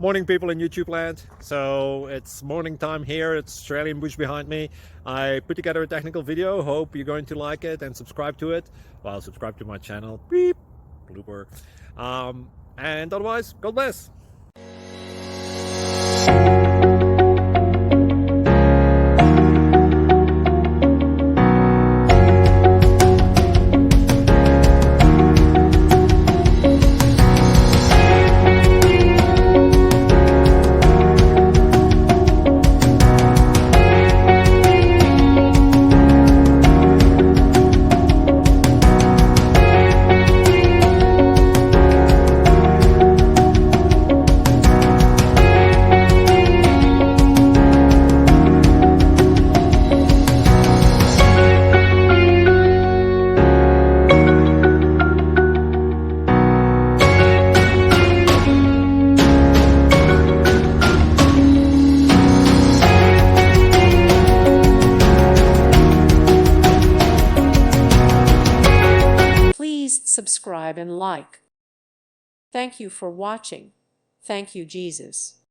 Morning, people in YouTube land. So it's morning time here. It's Australian bush behind me. I put together a technical video. Hope you're going to like it and subscribe to it. Well, subscribe to my channel. Beep. Blooper. And otherwise, God bless. Please subscribe and like. Thank you for watching. Thank you, Jesus.